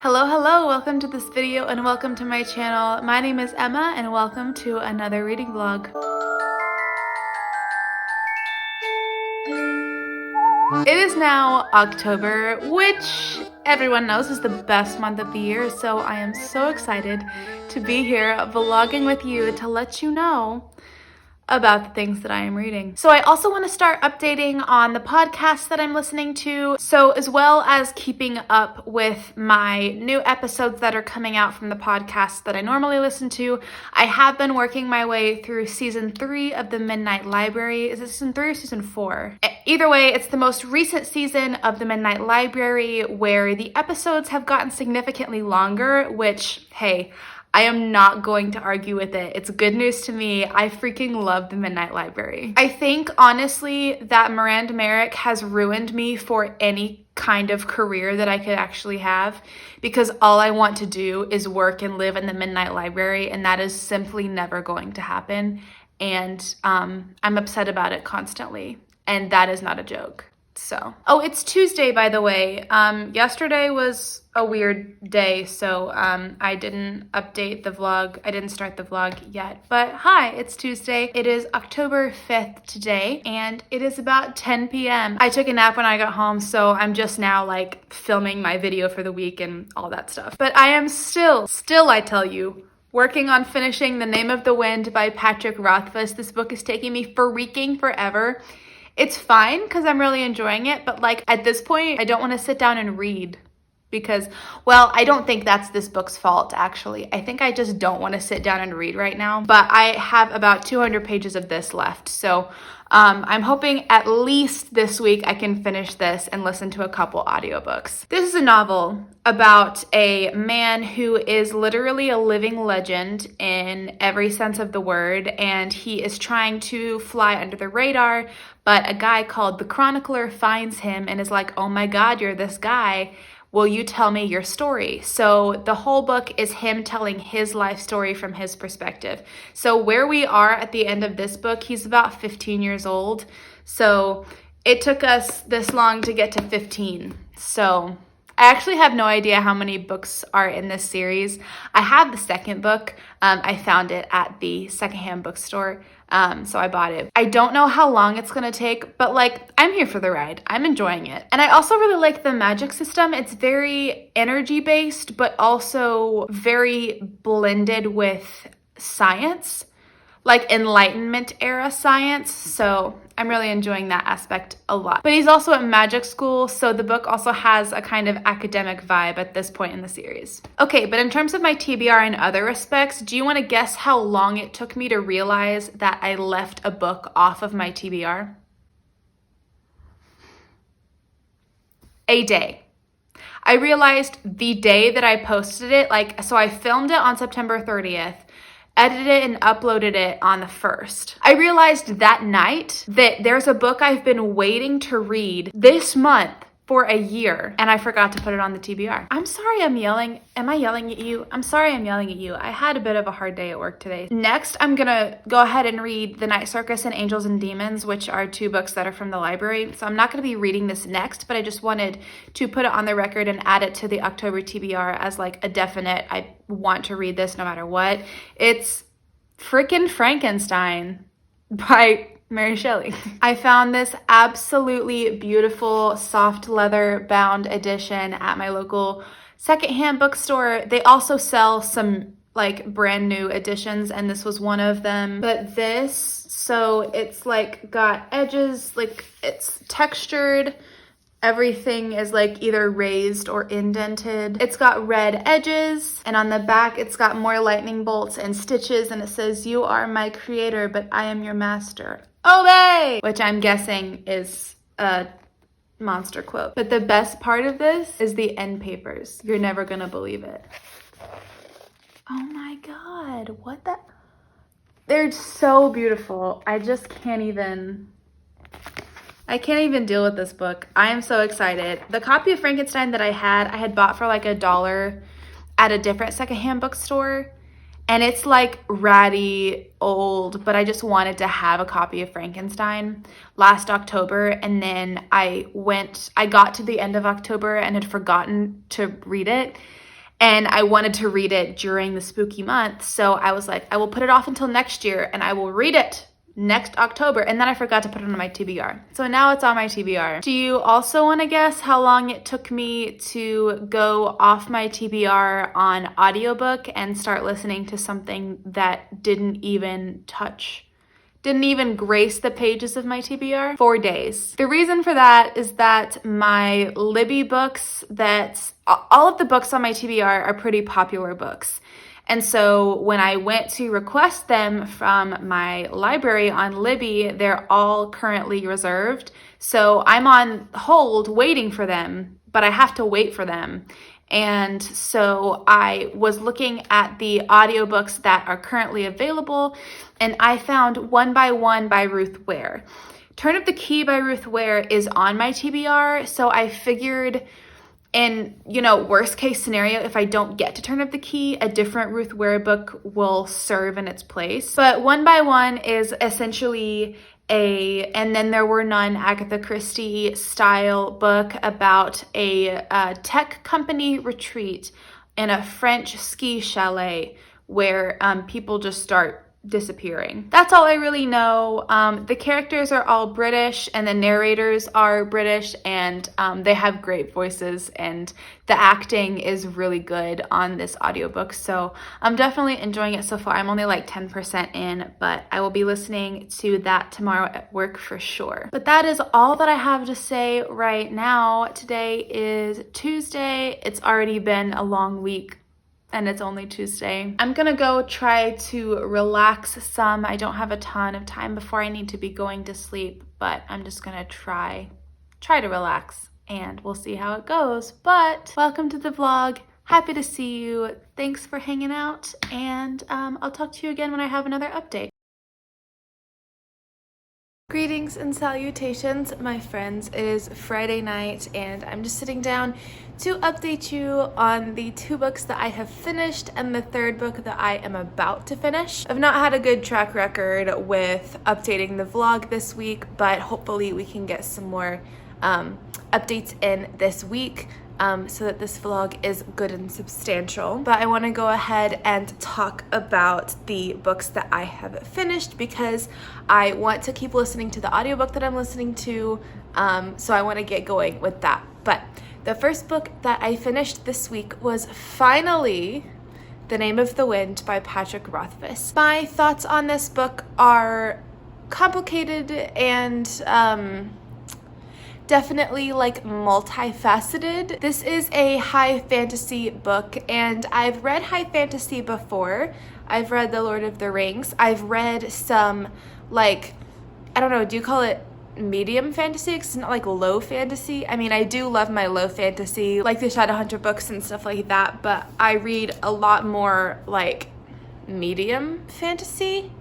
Hello, welcome to this video and welcome to my channel. My name is Emma and welcome to another reading vlog. It is now October, which everyone knows is the best month of the year, so I am so excited to be here vlogging with you to let you know about the things that I am reading. So I also want to start updating on the podcast that I'm listening to, so as well as keeping up with my new episodes that are coming out from the podcast that I normally listen to. I have been working my way through season 3 of the Midnight Library. Is it season 3 or season 4? Either way, it's the most recent season of the Midnight Library where the episodes have gotten significantly longer, which, hey, I am not going to argue with it. It's good news to me. I freaking love the Midnight Library. I think, honestly, that Miranda Merrick has ruined me for any kind of career that I could actually have, because all I want to do is work and live in the Midnight Library, and that is simply never going to happen. And I'm upset about it constantly, and that is not a joke. So, oh, it's Tuesday, by the way. Yesterday was a weird day, so I didn't update the vlog. I didn't start the vlog yet, but hi, it's Tuesday. It is October 5th today, and it is about 10 p.m. I took a nap when I got home, so I'm just now like filming my video for the week and all that stuff. But I am still, I tell you, working on finishing The Name of the Wind by Patrick Rothfuss. This book is taking me freaking forever. It's fine because I'm really enjoying it, but like at this point, I don't want to sit down and read because, well, I don't think that's this book's fault, actually. I think I just don't want to sit down and read right now, but I have about 200 pages of this left, so I'm hoping at least this week I can finish this and listen to a couple audiobooks. This is a novel about a man who is literally a living legend in every sense of the word, and he is trying to fly under the radar, but a guy called the Chronicler finds him and is like, oh my God, you're this guy. Will you tell me your story? So the whole book is him telling his life story from his perspective. So where we are at the end of this book, he's about 15 years old. So it took us this long to get to 15. So I actually have no idea how many books are in this series. I have the second book. I found it at the secondhand bookstore. So I bought it. I don't know how long it's gonna take, but like, I'm here for the ride. I'm enjoying it. And I also really like the magic system. It's very energy based, but also very blended with science, like Enlightenment era science. So I'm really enjoying that aspect a lot. But he's also at magic school, so the book also has a kind of academic vibe at this point in the series. Okay, but in terms of my TBR in other respects, do you want to guess how long it took me to realize that I left a book off of my TBR? A day. I realized the day that I posted it, so I filmed it on September 30th. Edited it and uploaded it on the 1st. I realized that night that there's a book I've been waiting to read this month for a year, and I forgot to put it on the TBR. I'm sorry I'm yelling. Am I yelling at you? I'm sorry I'm yelling at you. I had a bit of a hard day at work today. Next, I'm gonna go ahead and read The Night Circus and Angels and Demons, which are 2 books that are from the library. So I'm not gonna be reading this next, but I just wanted to put it on the record and add it to the October TBR as like a definite, I want to read this no matter what. It's frickin' Frankenstein by Mary Shelley. I found this absolutely beautiful soft leather bound edition at my local secondhand bookstore. They also sell some like brand new editions, and this was one of them. But this, so it's like got edges, like it's textured. Everything is like either raised or indented. It's got red edges, and on the back it's got more lightning bolts and stitches, and it says, "You are my creator, but I am your master. Obey!" Which I'm guessing is a monster quote. But the best part of this is the end papers. You're never gonna believe it. Oh my God, what the? They're so beautiful. I just can't even deal with this book. I am so excited. The copy of Frankenstein that I had bought for like $1 at a different secondhand bookstore. And it's like ratty old, but I just wanted to have a copy of Frankenstein last October. And then I got to the end of October and had forgotten to read it. and I wanted to read it during the spooky month. So I was like, I will put it off until next year and I will read it next October. And then I forgot to put it on my TBR. So now it's on my TBR. Do you also want to guess how long it took me to go off my TBR on audiobook and start listening to something that didn't even grace the pages of my TBR? 4 days. The reason for that is that my Libby books, all of the books on my TBR are pretty popular books. And so when I went to request them from my library on Libby, they're all currently reserved. So I'm on hold waiting for them, but I have to wait for them. And so I was looking at the audiobooks that are currently available, and I found One by One by Ruth Ware. Turn Up the Key by Ruth Ware is on my TBR, so I figured in, worst case scenario, if I don't get to Turn Up the Key, a different Ruth Ware book will serve in its place. But One by One is essentially And Then There Were None Agatha Christie style book about a tech company retreat in a French ski chalet where people just start disappearing. That's all I really know. The characters are all British and the narrators are British, and they have great voices, and the acting is really good on this audiobook. So I'm definitely enjoying it so far. I'm only like 10% in, but I will be listening to that tomorrow at work for sure. But that is all that I have to say right now. Today is Tuesday. It's already been a long week, and it's only Tuesday. I'm gonna go try to relax some. I don't have a ton of time before I need to be going to sleep, but I'm just gonna try to relax, and we'll see how it goes. But welcome to the vlog. Happy to see you. Thanks for hanging out, and I'll talk to you again when I have another update. Greetings and salutations, my friends. It is Friday night, and I'm just sitting down to update you on the 2 books that I have finished and the 3rd book that I am about to finish. I've not had a good track record with updating the vlog this week, but hopefully we can get some more updates in this week. So that this vlog is good and substantial. But I want to go ahead and talk about the books that I have finished because I want to keep listening to the audiobook that I'm listening to, so I want to get going with that. But the first book that I finished this week was finally The Name of the Wind by Patrick Rothfuss. My thoughts on this book are complicated and definitely like multifaceted. This is a high fantasy book, and I've read high fantasy before. I've read The Lord of the Rings. I've read some, like, I don't know, do you call it medium fantasy? 'Cause it's not like low fantasy. I mean, I do love my low fantasy, like the Shadowhunter books and stuff like that, but I read a lot more like medium fantasy.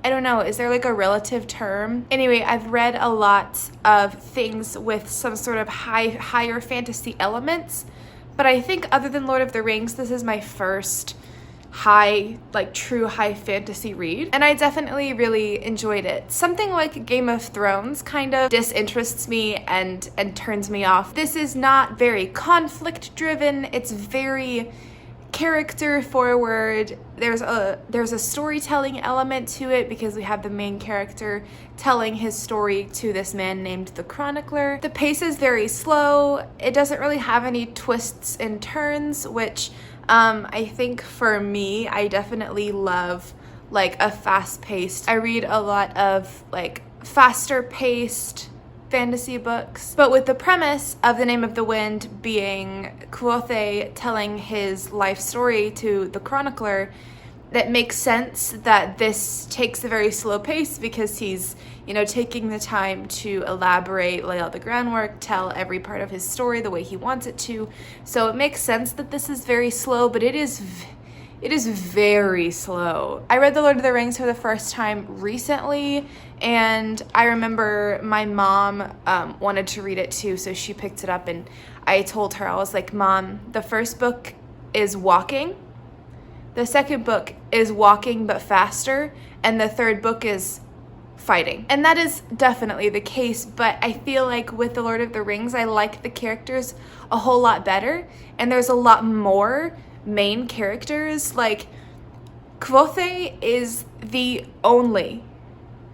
I don't know, is there like a relative term? Anyway, I've read a lot of things with some sort of higher fantasy elements, but I think other than Lord of the Rings, this is my first true high fantasy read, and I definitely really enjoyed it. Something like Game of Thrones kind of disinterests me and turns me off. This is not very conflict driven. It's very character forward. There's a storytelling element to it because we have the main character telling his story to this man named the Chronicler. The pace is very slow. It doesn't really have any twists and turns, which I think for me, I definitely love like a fast-paced. I read a lot of like faster-paced fantasy books, but with the premise of The Name of the Wind being Quoth telling his life story to the Chronicler, that makes sense that this takes a very slow pace because he's, taking the time to elaborate, lay out the groundwork, tell every part of his story the way he wants it to. So it makes sense that this is very slow, but it is very slow. I read The Lord of the Rings for the first time recently, and I remember my mom wanted to read it too, so she picked it up, and I told her, I was like, Mom, the first book is walking, the second book is walking but faster, and the third book is fighting. And that is definitely the case, but I feel like with The Lord of the Rings, I like the characters a whole lot better, and there's a lot more main characters. Like, Kvothe is the only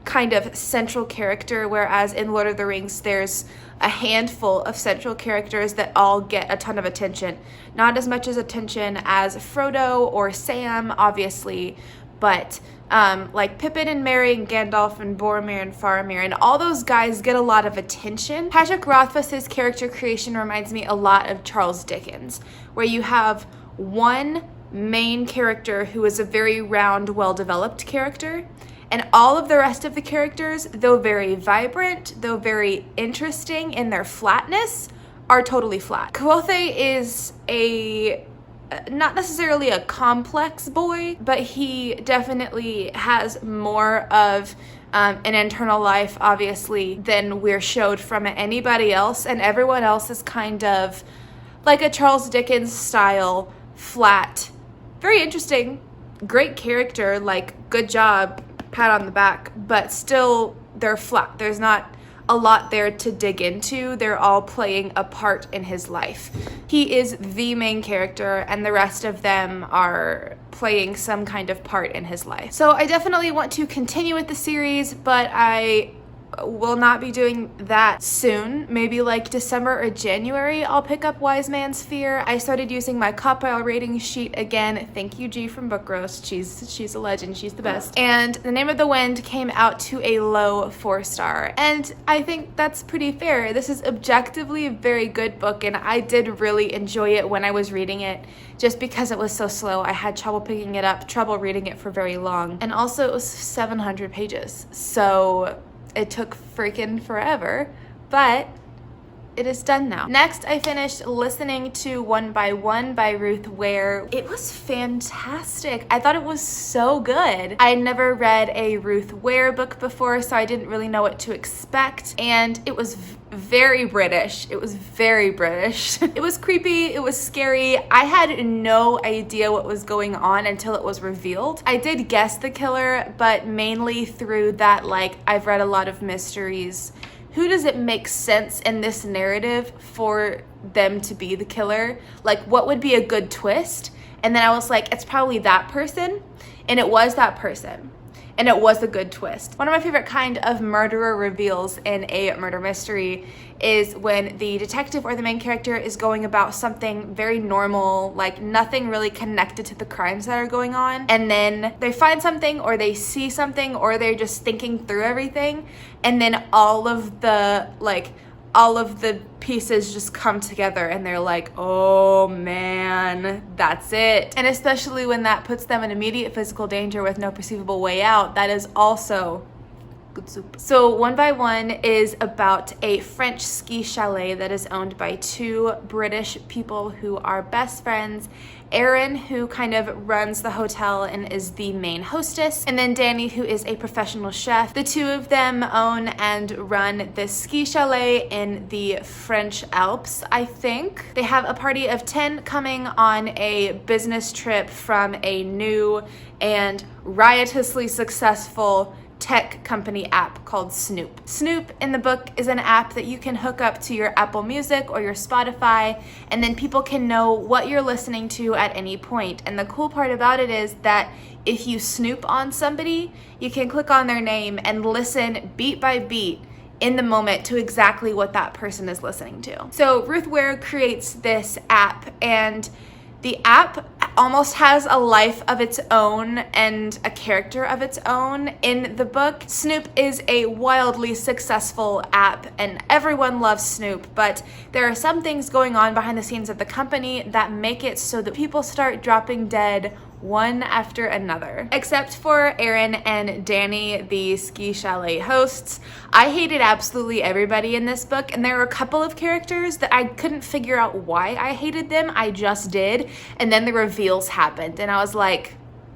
kind of central character, whereas in Lord of the Rings, there's a handful of central characters that all get a ton of attention. Not as much as attention as Frodo or Sam, obviously, but like Pippin and Merry and Gandalf and Boromir and Faramir and all those guys get a lot of attention. Patrick Rothfuss's character creation reminds me a lot of Charles Dickens, where you have one main character who is a very round, well-developed character, and all of the rest of the characters, though very vibrant, though very interesting in their flatness, are totally flat. Kvothe is not necessarily a complex boy, but he definitely has more of an internal life, obviously, than we're showed from anybody else, and everyone else is kind of like a Charles Dickens style, flat, very interesting, great character, like, good job, pat on the back, but still they're flat. There's not a lot there to dig into. They're all playing a part in his life. He is the main character, and the rest of them are playing some kind of part in his life. So I definitely want to continue with the series, but I will not be doing that soon. Maybe like December or January, I'll pick up Wise Man's Fear. I started using my Copile rating sheet again. Thank you, G from Book Roast. She's a legend. She's the best. And The Name of the Wind came out to a low 4-star. And I think that's pretty fair. This is objectively a very good book, and I did really enjoy it when I was reading it. Just because it was so slow, I had trouble picking it up, trouble reading it for very long. And also it was 700 pages. So it took freaking forever, but it is done now. Next, I finished listening to One by One by Ruth Ware. It was fantastic. I thought it was so good. I had never read a Ruth Ware book before, so I didn't really know what to expect, and it was very British. It was very British. It was creepy. It was scary. I had no idea what was going on until it was revealed. I did guess the killer, but mainly through that, like, I've read a lot of mysteries. Who does it make sense in this narrative for them to be the killer? Like, what would be a good twist? And then I was like, it's probably that person. And it was that person. And it was a good twist. One of my favorite kind of murderer reveals in a murder mystery is when the detective or the main character is going about something very normal, like nothing really connected to the crimes that are going on, and then they find something or they see something or they're just thinking through everything, and then all of the pieces just come together and they're like, oh man, that's it. And especially when that puts them in immediate physical danger with no perceivable way out, that is also good soup. So One by One is about a French ski chalet that is owned by two British people who are best friends. Erin, who kind of runs the hotel and is the main hostess, and then Danny, who is a professional chef. The two of them own and run this ski chalet in the French Alps, I think. They have a party of 10 coming on a business trip from a new and riotously successful tech company app called Snoop. Snoop in the book is an app that you can hook up to your Apple Music or your Spotify, and then people can know what you're listening to at any point. And the cool part about it is that if you snoop on somebody, you can click on their name and listen beat by beat in the moment to exactly what that person is listening to. So Ruth Ware creates this app, and the app almost has a life of its own and a character of its own. In the book, Snoop is a wildly successful app and everyone loves Snoop, but there are some things going on behind the scenes of the company that make it so that people start dropping dead one after another. Except for Erin and Danny, the ski chalet hosts, I hated absolutely everybody in this book, and there were a couple of characters that I couldn't figure out why I hated them. I just did, and then the reveals happened, and I was like,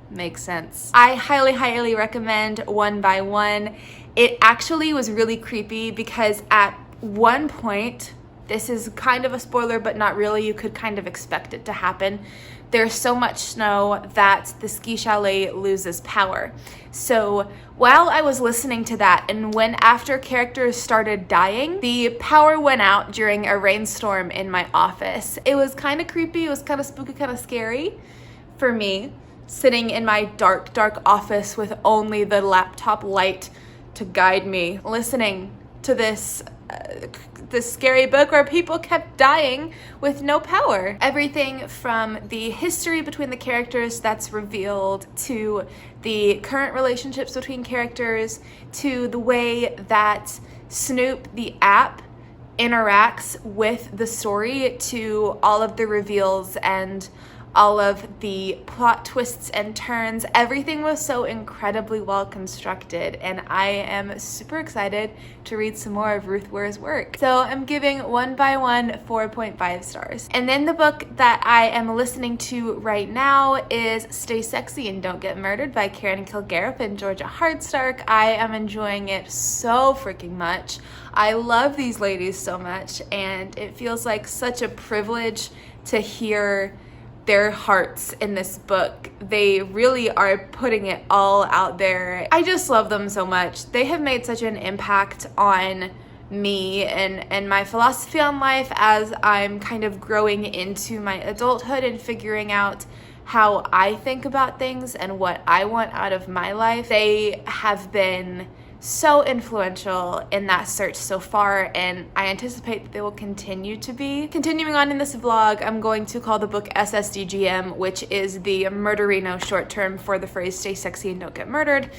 makes sense. I highly, highly recommend One by One. It actually was really creepy because at one point, This is kind of a spoiler, but not really. You could kind of expect it to happen. There's so much snow that the ski chalet loses power. So while I was listening to that, and when after characters started dying, the power went out during a rainstorm in my office. It was kind of creepy. It was kind of spooky, kind of scary for me, sitting in my dark, dark office with only the laptop light to guide me, listening to this scary book where people kept dying with no power. Everything from the history between the characters that's revealed, to the current relationships between characters, to the way that Snoop, the app, interacts with the story, to all of the reveals and all of the plot twists and turns. Everything was so incredibly well constructed, and I am super excited to read some more of Ruth Ware's work. So I'm giving 1 by 1 4.5 stars. And then the book that I am listening to right now is Stay Sexy and Don't Get Murdered by Erin Kilgariff and Georgia Hardstark. I am enjoying it so freaking much. I love these ladies so much, and it feels like such a privilege to hear their hearts in this book. They really are putting it all out there. I just love them so much. They have made such an impact on me and my philosophy on life as I'm kind of growing into my adulthood and figuring out how I think about things and what I want out of my life. They have been so influential in that search so far, and I anticipate that they will continue to be. Continuing on in this vlog, I'm going to call the book SSDGM, which is the Murderino short term for the phrase Stay Sexy and Don't Get Murdered,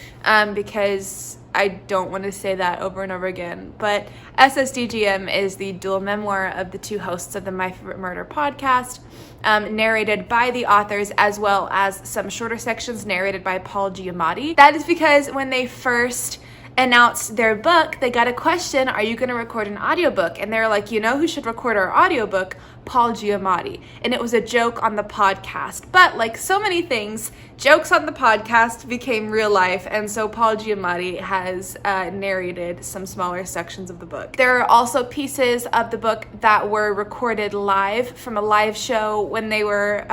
because I don't want to say that over and over again. But SSDGM is the dual memoir of the two hosts of the My Favorite Murder podcast, narrated by the authors, as well as some shorter sections narrated by Paul Giamatti. That is because when they first announced their book, they got a question, are you going to record an audiobook? And they were like, you know who should record our audiobook? Paul Giamatti. And it was a joke on the podcast. But like so many things, jokes on the podcast became real life, and so Paul Giamatti has narrated some smaller sections of the book. There are also pieces of the book that were recorded live from a live show when they were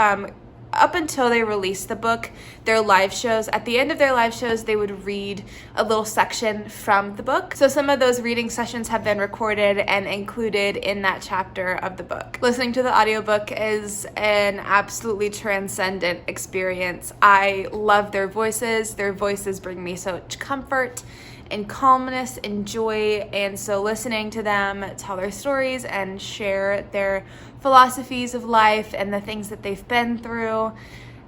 up until they released the book, their live shows. At the end of their live shows, they would read a little section from the book. So some of those reading sessions have been recorded and included in that chapter of the book. Listening to the audiobook is an absolutely transcendent experience. I love their voices. Their voices bring me so much comfort and calmness and joy, and so listening to them tell their stories and share their philosophies of life and the things that they've been through,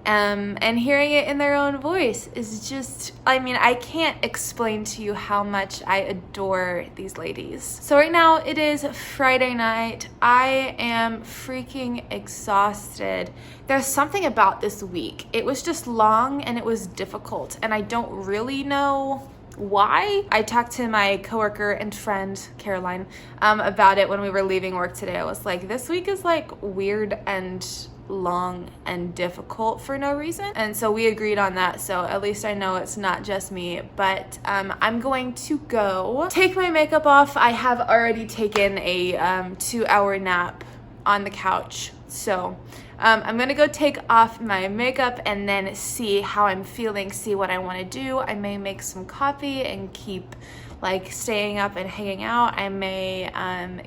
and hearing it in their own voice is just, I mean, I can't explain to you how much I adore these ladies. So right now it is Friday night. I am freaking exhausted. There's something about this week. It was just long and it was difficult, and I don't really know why. I talked to my coworker and friend Caroline about it when we were leaving work today. I was like, this week is like weird and long and difficult for no reason, and so we agreed on that. So at least I know it's not just me. But I'm going to go take my makeup off. I have already taken a 2-hour nap on the couch, so I'm gonna go take off my makeup and then see how I'm feeling, see what I want to do. I may make some coffee and keep like staying up and hanging out. I may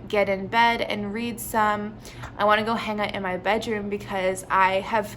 get in bed and read some. I want to go hang out in my bedroom because I have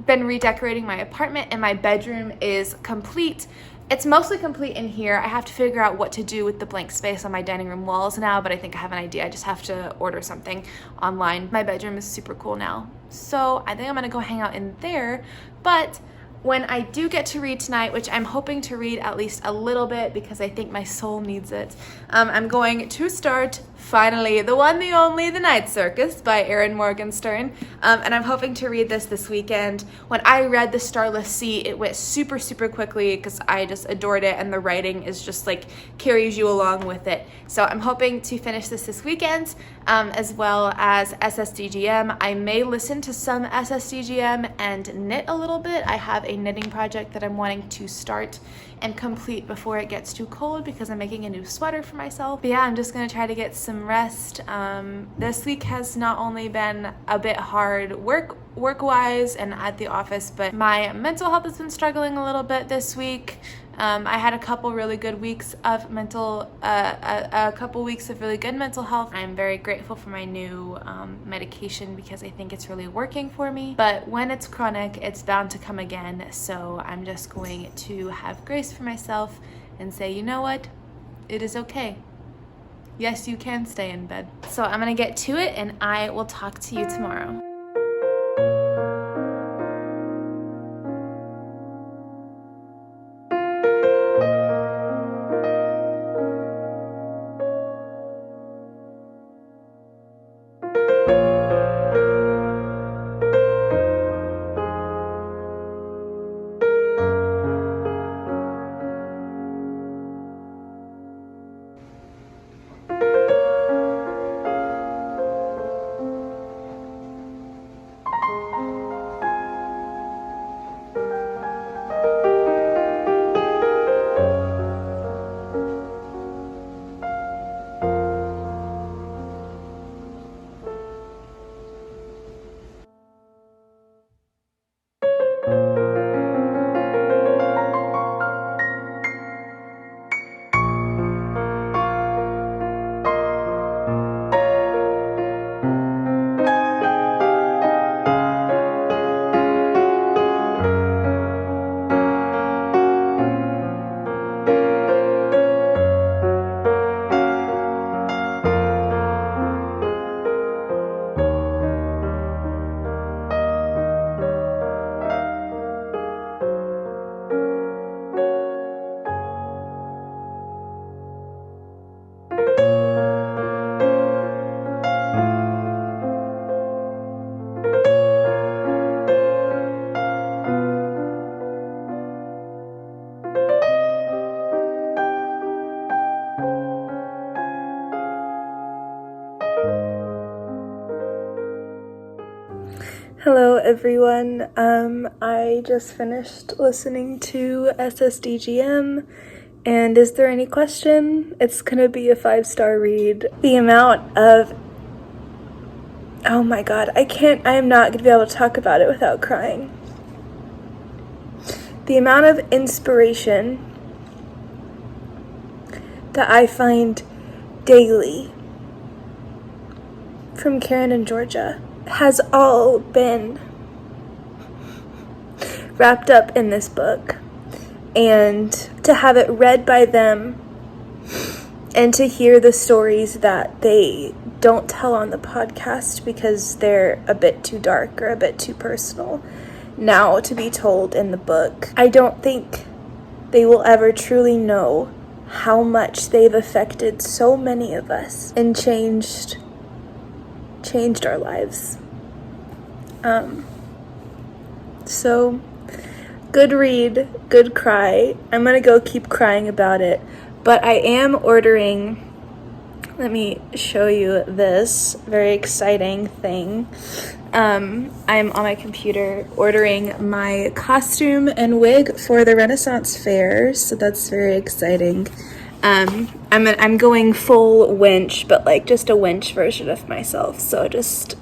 been redecorating my apartment and my bedroom is complete. It's mostly complete in here. I have to figure out what to do with the blank space on my dining room walls now, but I think I have an idea. I just have to order something online. My bedroom is super cool now, so I think I'm gonna go hang out in there. But when I do get to read tonight, which I'm hoping to read at least a little bit because I think my soul needs it, I'm going to start, finally, the one, the only, The Night Circus by Erin Morgenstern, and I'm hoping to read this weekend. When I read The Starless Sea, it went super, super quickly because I just adored it, and the writing is just like carries you along with it. So I'm hoping to finish this weekend, as well as SSDGM. I may listen to some SSDGM and knit a little bit. I have a knitting project that I'm wanting to start and complete before it gets too cold because I'm making a new sweater for myself. But yeah, I'm just gonna try to get some rest. This week has not only been a bit hard work-wise and at the office, but my mental health has been struggling a little bit this week. I had a couple really good weeks of a couple weeks of really good mental health. I'm very grateful for my new medication because I think it's really working for me. But when it's chronic, it's bound to come again. So I'm just going to have grace for myself and say, you know what? It is okay. Yes, you can stay in bed. So I'm gonna get to it and I will talk to you tomorrow. Hello everyone, I just finished listening to SSDGM, and is there any question? It's gonna be a 5-star read. The amount of, oh my god, I am not gonna be able to talk about it without crying. The amount of inspiration that I find daily from Karen and Georgia has all been wrapped up in this book, and to have it read by them and to hear the stories that they don't tell on the podcast because they're a bit too dark or a bit too personal now to be told in the book. I don't think they will ever truly know how much they've affected so many of us and changed our lives. So good read, good cry. I'm gonna go keep crying about it, but I am ordering, let me show you this very exciting thing. I'm on my computer ordering my costume and wig for the Renaissance Fair, so that's very exciting. I'm going full winch, but like just a winch version of myself, so just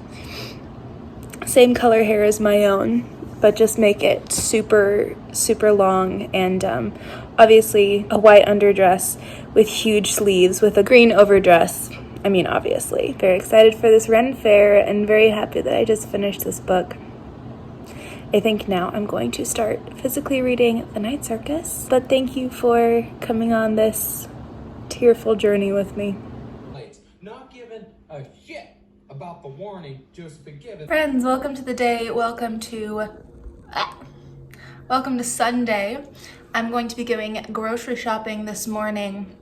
same color hair as my own, but just make it super long, and obviously a white underdress with huge sleeves with a green overdress. I mean, obviously very excited for this Ren Fair and very happy that I just finished this book. I think now I'm going to start physically reading The Night Circus, but thank you for coming on this tearful journey with me. Not given a shit about the warning, just been given. Friends, welcome to the day. Welcome to Sunday. I'm going to be going grocery shopping this morning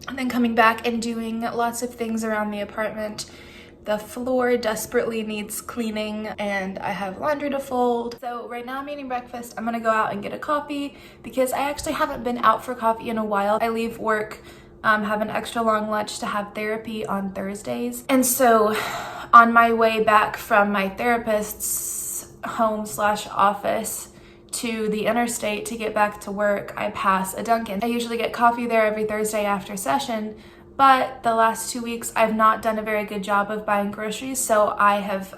and then coming back and doing lots of things around the apartment. The floor desperately needs cleaning and I have laundry to fold. So right now I'm eating breakfast. I'm gonna go out and get a coffee because I actually haven't been out for coffee in a while. I leave work, have an extra long lunch to have therapy on Thursdays. And so on my way back from my therapist's home/office to the interstate to get back to work, I pass a Dunkin'. I usually get coffee there every Thursday after session, but the last 2 weeks I've not done a very good job of buying groceries, so I have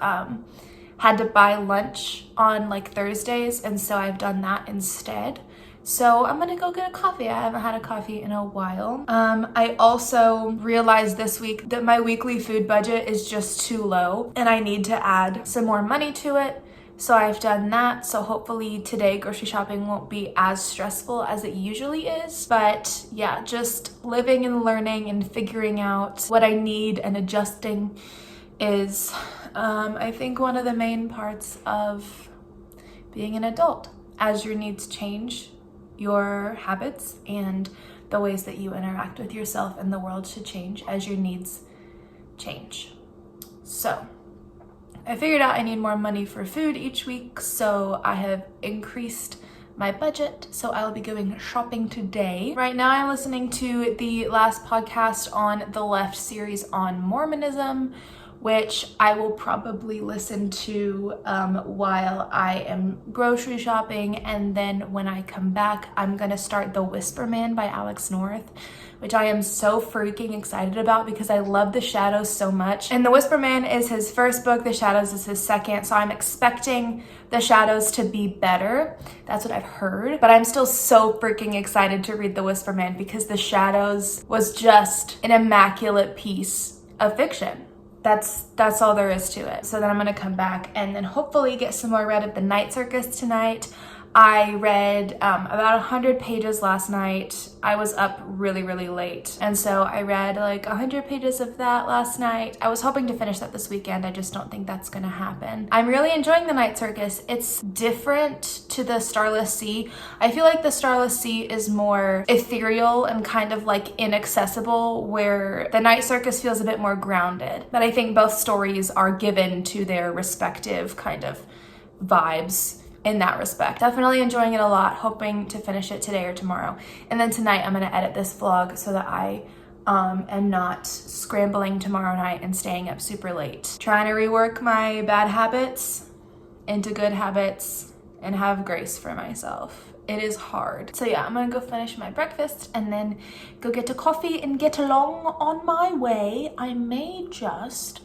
had to buy lunch on like Thursdays, and so I've done that instead. So I'm gonna go get a coffee. I haven't had a coffee in a while. I also realized this week that my weekly food budget is just too low and I need to add some more money to it. So I've done that. So hopefully today grocery shopping won't be as stressful as it usually is. But yeah, just living and learning and figuring out what I need and adjusting is, I think, one of the main parts of being an adult. As your needs change, your habits and the ways that you interact with yourself and the world should change as your needs change. So I figured out I need more money for food each week, so I have increased my budget, so I'll be going shopping today. Right now I'm listening to the last podcast on the Left series on Mormonism, which I will probably listen to while I am grocery shopping, and then when I come back, I'm gonna start The Whisper Man by Alex North, which I am so freaking excited about because I love The Shadows so much. And The Whisper Man is his first book, The Shadows is his second, so I'm expecting The Shadows to be better. That's what I've heard, but I'm still so freaking excited to read The Whisper Man because The Shadows was just an immaculate piece of fiction. That's all there is to it. So then I'm gonna come back and then hopefully get some more read of The Night Circus tonight. I read about 100 pages last night. I was up really, really late. And so I read like 100 pages of that last night. I was hoping to finish that this weekend. I just don't think that's gonna happen. I'm really enjoying The Night Circus. It's different to the Starless Sea. I feel like the Starless Sea is more ethereal and kind of like inaccessible, where The Night Circus feels a bit more grounded. But I think both stories are given to their respective kind of vibes in that respect. Definitely enjoying it a lot, hoping to finish it today or tomorrow. And then tonight I'm gonna edit this vlog so that I am not scrambling tomorrow night and staying up super late. Trying to rework my bad habits into good habits and have grace for myself. It is hard. So yeah, I'm gonna go finish my breakfast and then go get a coffee and get along on my way. I may just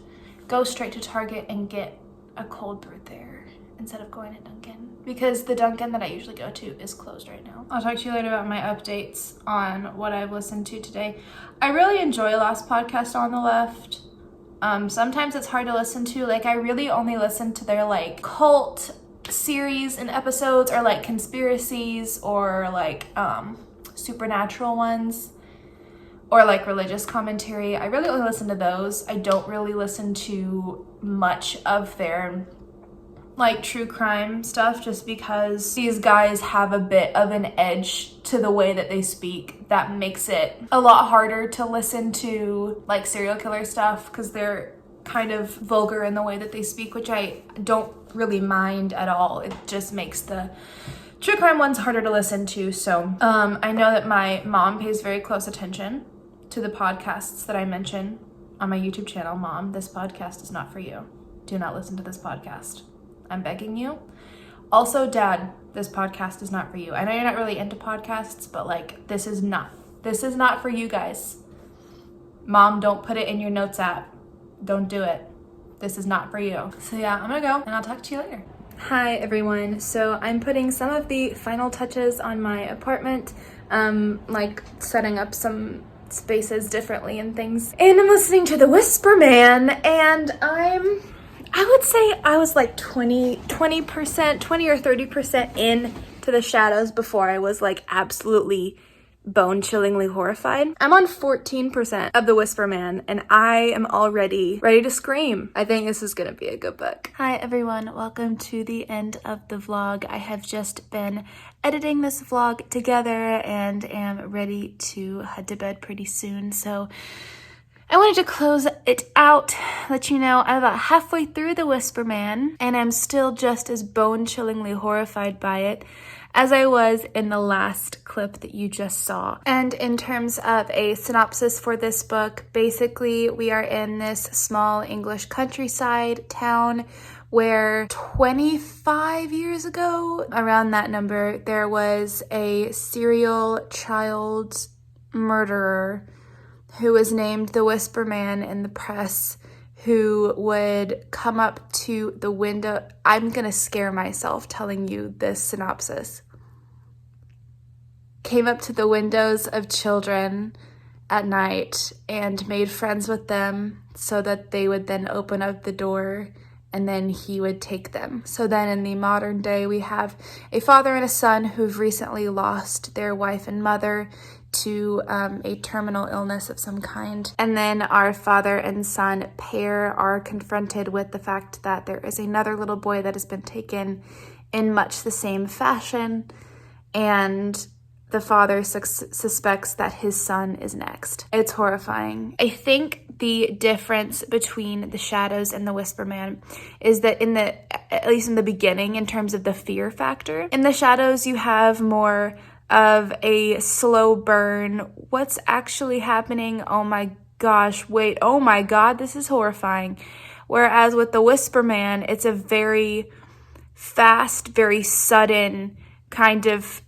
go straight to Target and get a cold brew there instead of going to Dunkin', because the Dunkin' that I usually go to is closed right now. I'll talk to you later about my updates on what I've listened to today. I really enjoy last podcast on the left. Sometimes it's hard to listen to. Like, I really only listen to their like cult series and episodes, or like conspiracies, or like supernatural ones, or like religious commentary. I really only listen to those. I don't really listen to much of their like true crime stuff, just because these guys have a bit of an edge to the way that they speak that makes it a lot harder to listen to like serial killer stuff, because they're kind of vulgar in the way that they speak, which I don't really mind at all. It just makes the true crime ones harder to listen to. So I know that my mom pays very close attention to the podcasts that I mention on my YouTube channel. Mom, this podcast is not for you. Do not listen to this podcast. I'm begging you. Also, Dad, this podcast is not for you. I know you're not really into podcasts, but like, this is not for you guys. Mom, don't put it in your notes app. Don't do it. This is not for you. So yeah, I'm gonna go and I'll talk to you later. Hi everyone. So I'm putting some of the final touches on my apartment, like setting up some spaces differently and things. And I'm listening to The Whisper Man, and I would say I was like 20 or 30% in to The Shadows before I was like absolutely bone-chillingly horrified. I'm on 14% of The Whisper Man, and I am already ready to scream. I think this is gonna be a good book. Hi everyone, welcome to the end of the vlog. I have just been editing this vlog together and am ready to head to bed pretty soon. So I wanted to close it out, let you know I'm about halfway through The Whisper Man, and I'm still just as bone-chillingly horrified by it as I was in the last clip that you just saw. And in terms of a synopsis for this book, basically we are in this small English countryside town where 25 years ago, around that number, there was a serial child murderer who was named the Whisper Man in the press, who would come up to the window. I'm gonna scare myself telling you this synopsis. Came up to the windows of children at night and made friends with them so that they would then open up the door and then he would take them. So then in the modern day, we have a father and a son who've recently lost their wife and mother to a terminal illness of some kind. And then our father and son pair are confronted with the fact that there is another little boy that has been taken in much the same fashion, and the father suspects that his son is next. It's horrifying. I think the difference between The Shadows and The Whisper Man is that at least in the beginning, in terms of the fear factor, in The Shadows you have more of a slow burn. What's actually happening? Oh my gosh, wait, oh my God, this is horrifying. Whereas with The Whisper Man, it's a very fast, very sudden kind of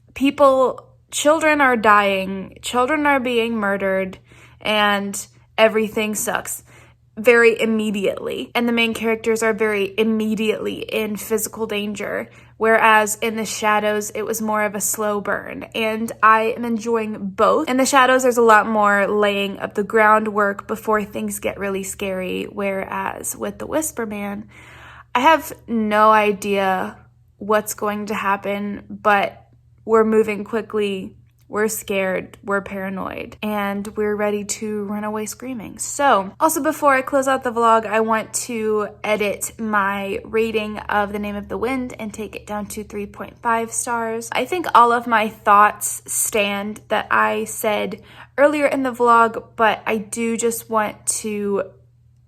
children are dying, children are being murdered, and everything sucks very immediately. And the main characters are very immediately in physical danger. Whereas in The Shadows, it was more of a slow burn. And I am enjoying both. In The Shadows, there's a lot more laying of the groundwork before things get really scary. Whereas with The Whisper Man, I have no idea what's going to happen, but we're moving quickly, we're scared, we're paranoid, and we're ready to run away screaming. So, also before I close out the vlog, I want to edit my rating of The Name of the Wind and take it down to 3.5 stars. I think all of my thoughts stand that I said earlier in the vlog, but I do just want to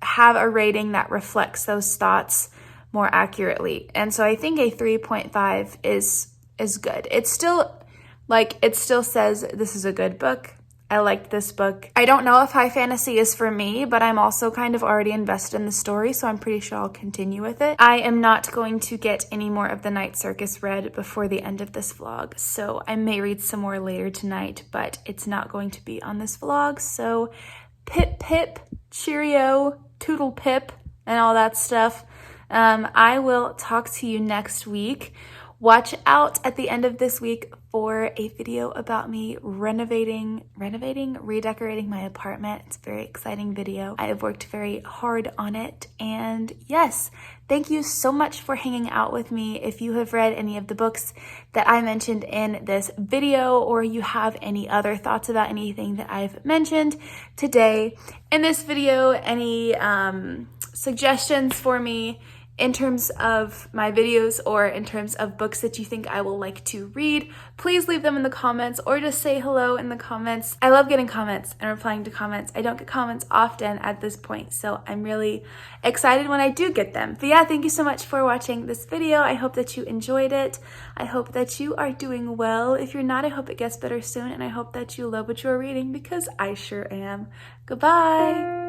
have a rating that reflects those thoughts more accurately. And so I think a 3.5 is good. It still says this is a good book. I liked this book. I don't know if high fantasy is for me, but I'm also kind of already invested in the story, so I'm pretty sure I'll continue with it. I am not going to get any more of The Night Circus read before the end of this vlog, so I may read some more later tonight, but it's not going to be on this vlog. So pip pip, cheerio, toodle pip, and all that stuff. I will talk to you next week. Watch out at the end of this week for a video about me redecorating my apartment. It's a very exciting video. I have worked very hard on it. And yes, thank you so much for hanging out with me. If you have read any of the books that I mentioned in this video, or you have any other thoughts about anything that I've mentioned today in this video, any suggestions for me in terms of my videos or in terms of books that you think I will like to read, please leave them in the comments or just say hello in the comments. I love getting comments and replying to comments. I don't get comments often at this point, so I'm really excited when I do get them. But yeah, thank you so much for watching this video. I hope that you enjoyed it. I hope that you are doing well. If you're not, I hope it gets better soon, and I hope that you love what you're reading, because I sure am. Goodbye.